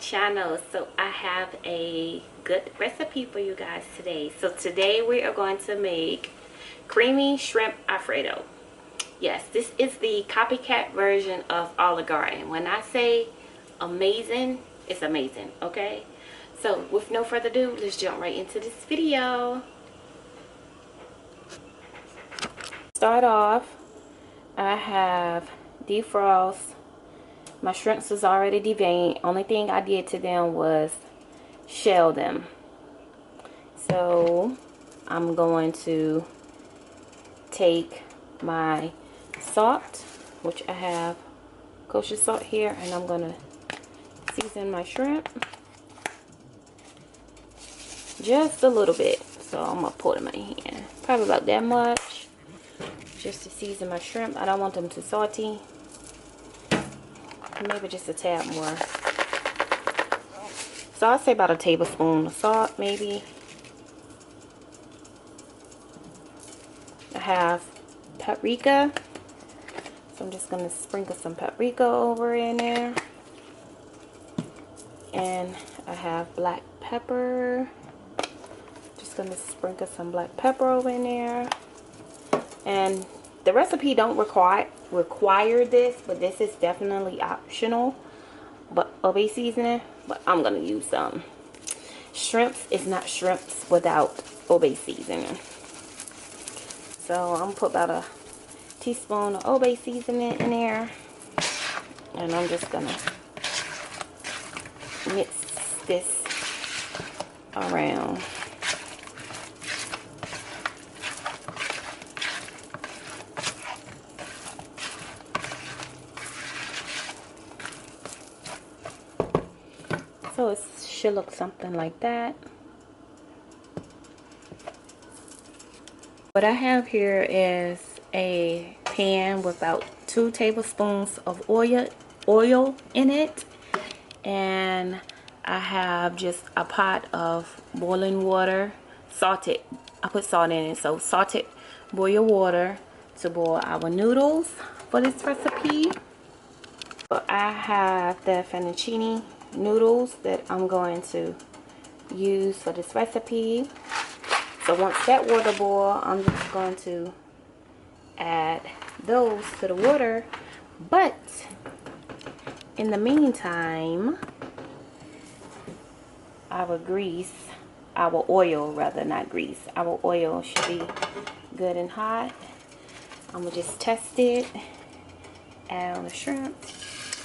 channel. So I have a good recipe for you guys today. So today we are going to make creamy shrimp Alfredo. Yes, this is the copycat version of Olive Garden. When I say amazing, it's amazing. Okay, so with no further ado, let's jump right into this video. Start off, I have defrost. My shrimps was already deveined. Only thing I did to them was shell them. So I'm going to take my salt, which I have kosher salt here, and I'm going to season my shrimp just a little bit. So I'm going to pour it in my hand. Probably about that much, just to season my shrimp. I don't want them too salty. Maybe just a tad more. So I'll say about a tablespoon of salt, maybe. I have paprika, so I'm just going to sprinkle some paprika over in there. And I have black pepper. Just going to sprinkle some black pepper over in there. And the recipe don't require this, but this is definitely optional. But obey seasoning, but I'm going to use some. Shrimps is not shrimps without obey seasoning. So I'm going to put about a teaspoon of obey seasoning in there. And I'm just going to mix this around. So it should look something like that. What I have here is a pan with about 2 tablespoons of oil in it, and I have just a pot of boiling water, salted. I put salt in it, so salted boil water to boil our noodles for this recipe. So I have the fettuccine noodles that I'm going to use for this recipe. So once that water boils, I'm just going to add those to the water. But in the meantime, our oil should be good and hot. I'm gonna just test it. Add on the shrimp.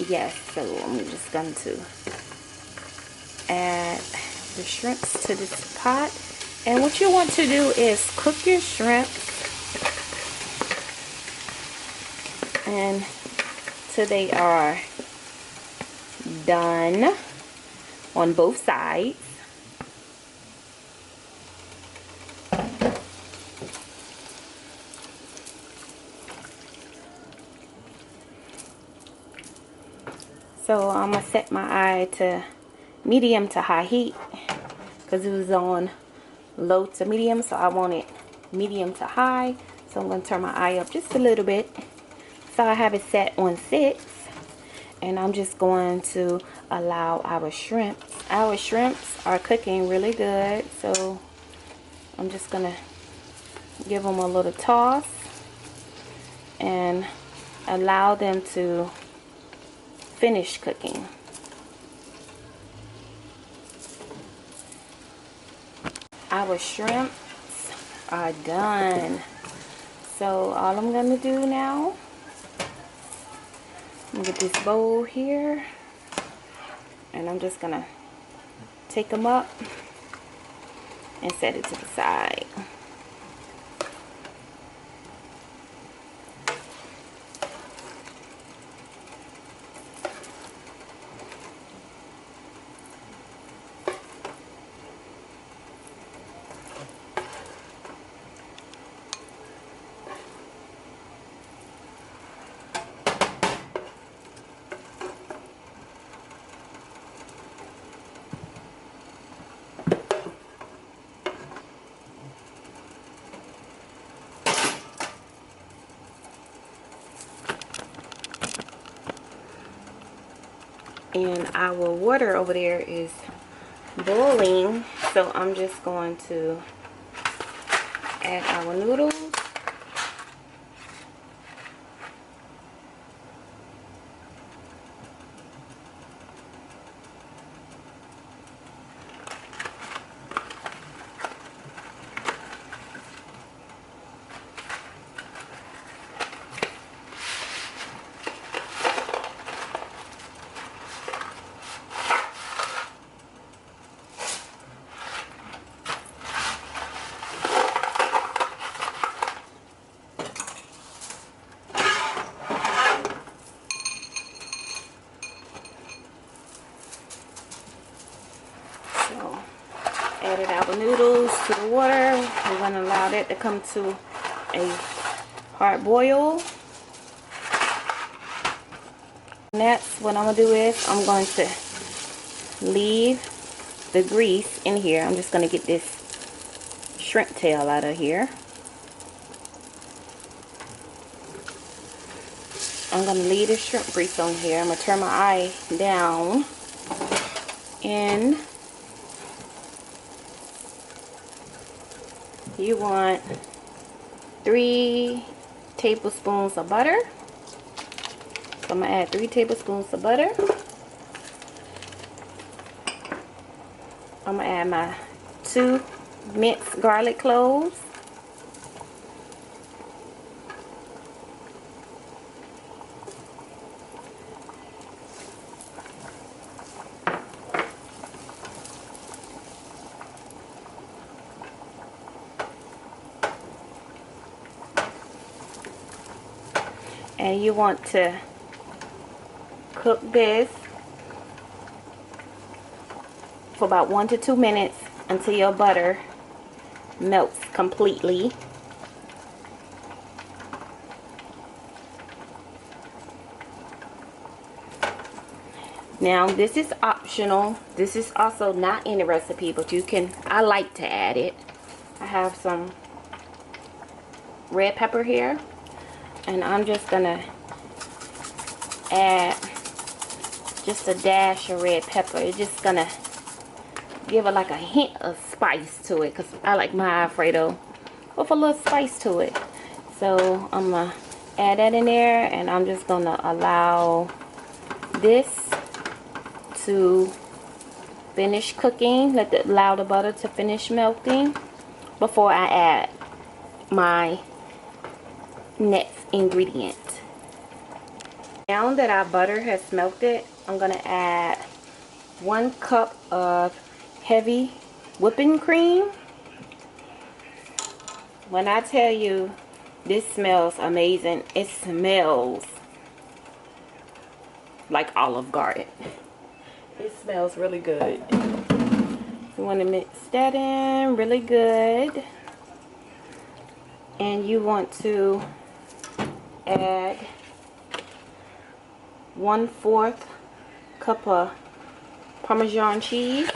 Yes, so I'm just going to add the shrimps to this pot. And what you want to do is cook your shrimp until they are done on both sides. So I'm going to set my eye to medium to high heat because it was on low to medium, so I want it medium to high. So I'm going to turn my eye up just a little bit. So I have it set on 6, and I'm just going to allow our shrimps. Our shrimps are cooking really good, so I'm just going to give them a little toss and allow them to finish cooking. Our shrimps are done. So all I'm going to do now, I'm going to get this bowl here, and I'm just going to take them up and set it to the side. And our water over there is boiling, so I'm just going to add our noodles. So, added our noodles to the water. We're going to allow that to come to a hard boil. Next, what I'm going to do is I'm going to leave the grease in here. I'm just going to get this shrimp tail out of here. I'm going to leave the shrimp grease on here. I'm going to turn my eye down, and you want 3 tablespoons of butter. So I'm going to add 3 tablespoons of butter. I'm going to add my 2 minced garlic cloves. And you want to cook this for about 1 to 2 minutes until your butter melts completely. Now this is optional. This is also not in the recipe, but you can, I like to add it. I have some red pepper here, and I'm just gonna add just a dash of red pepper. It's just gonna give it like a hint of spice to it, because I like my Alfredo with a little spice to it. So I'm gonna add that in there, and I'm just gonna allow this to finish cooking. Allow the butter to finish melting before I add my next ingredient. Now that our butter has melted, I'm gonna add 1 cup of heavy whipping cream. When I tell you this smells amazing, it smells like Olive Garden. It smells really good. You want to mix that in really good, and you want to add 1/4 cup of parmesan cheese.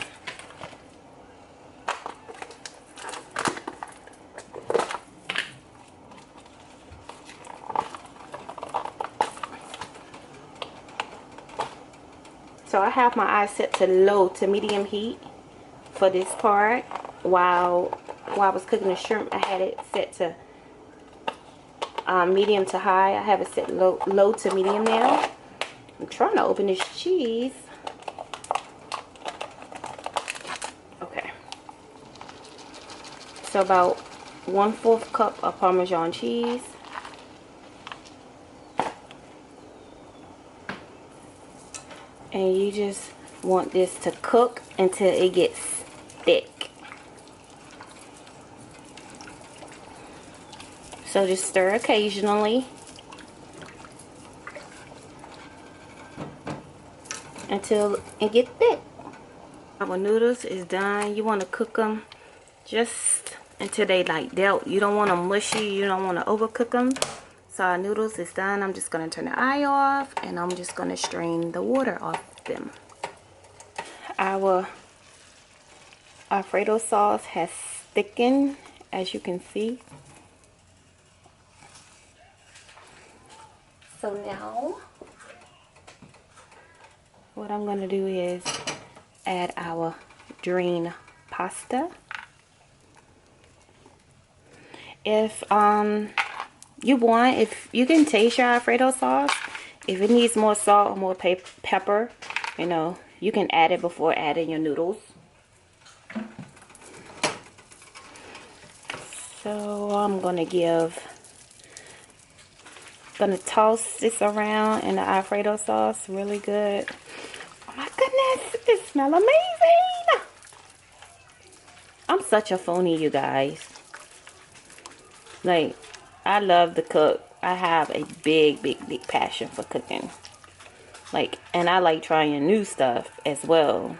So I have my eyes set to low to medium heat for this part. While I was cooking the shrimp, I had it set to medium to high. I have it set low to medium now. I'm trying to open this cheese. Okay. So about 1/4 cup of Parmesan cheese. And you just want this to cook until it gets thick. So just stir occasionally until it gets thick. Our noodles is done. You want to cook them just until they like dealt. You don't want them mushy. You don't want to overcook them. So our noodles is done. I'm just going to turn the eye off, and I'm just going to strain the water off them. Our Alfredo sauce has thickened, as you can see. So now what what I'm going to do is add our drained pasta. If you want, if you can taste your Alfredo sauce, if it needs more salt or more pepper, you know, you can add it before adding your noodles. So I'm gonna toss this around in the Alfredo sauce really good. Oh my goodness, it smells amazing. I'm such a phony, you guys. Like, I love to cook. I have a big passion for cooking. Like, and I like trying new stuff as well.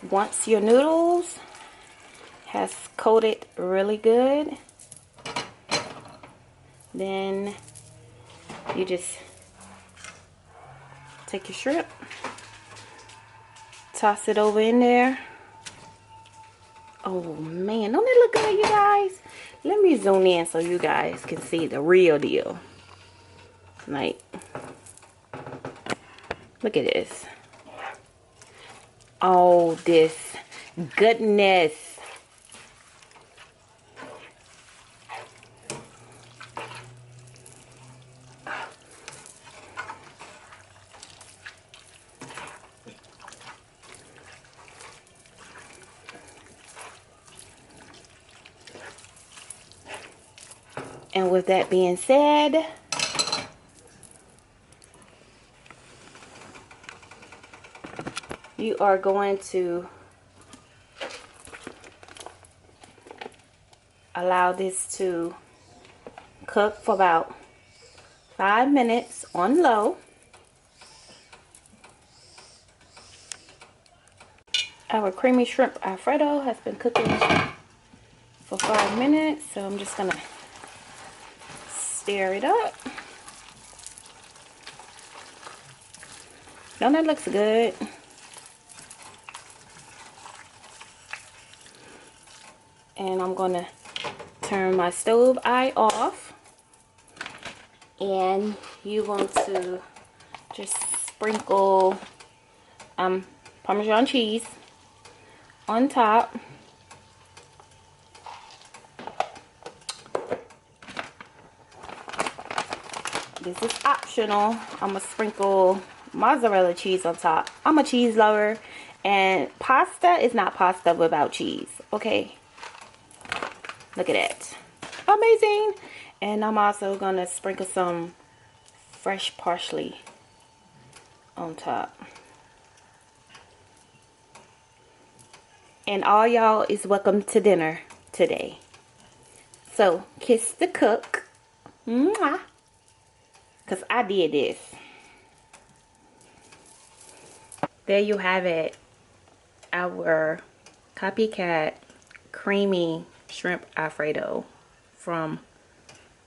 Once your noodles has coated really good, then you just take your shrimp, toss it over in there. Oh man, don't it look good, you guys? Let me zoom in so you guys can see the real deal. Like, look at this. Oh, this goodness. And with that being said, you are going to allow this to cook for about 5 minutes on low. Our creamy shrimp Alfredo has been cooking for 5 minutes, so I'm just gonna stir it up. Now that looks good. And I'm gonna turn my stove eye off, and you want to just sprinkle Parmesan cheese on top. This is optional. I'm gonna sprinkle mozzarella cheese on top. I'm a cheese lover, and pasta is not pasta without cheese. Okay, look at that, amazing. And I'm also gonna sprinkle some fresh parsley on top. And all y'all is welcome to dinner today. So kiss the cook. Mwah. Cause I did this. There you have it. Our COPYCAT creamy shrimp Alfredo from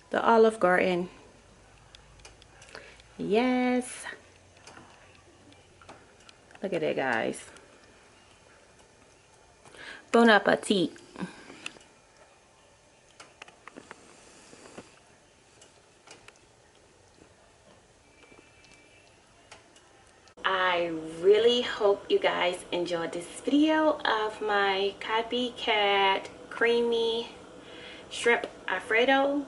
the Olive Garden. Yes. Look at it, guys. Bon appetit. I really hope you guys enjoyed this video of my COPYCAT creamy shrimp Alfredo.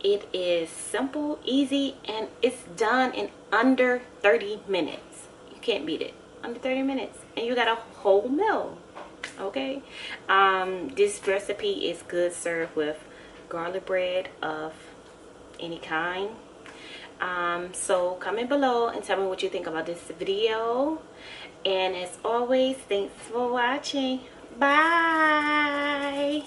It is simple, easy, and it's done in under 30 minutes. You can't beat it. Under 30 minutes. And you got a whole meal. Okay? This recipe is good served with garlic bread of any kind. So comment below and tell me what you think about this video. And as always, thanks for watching. Bye.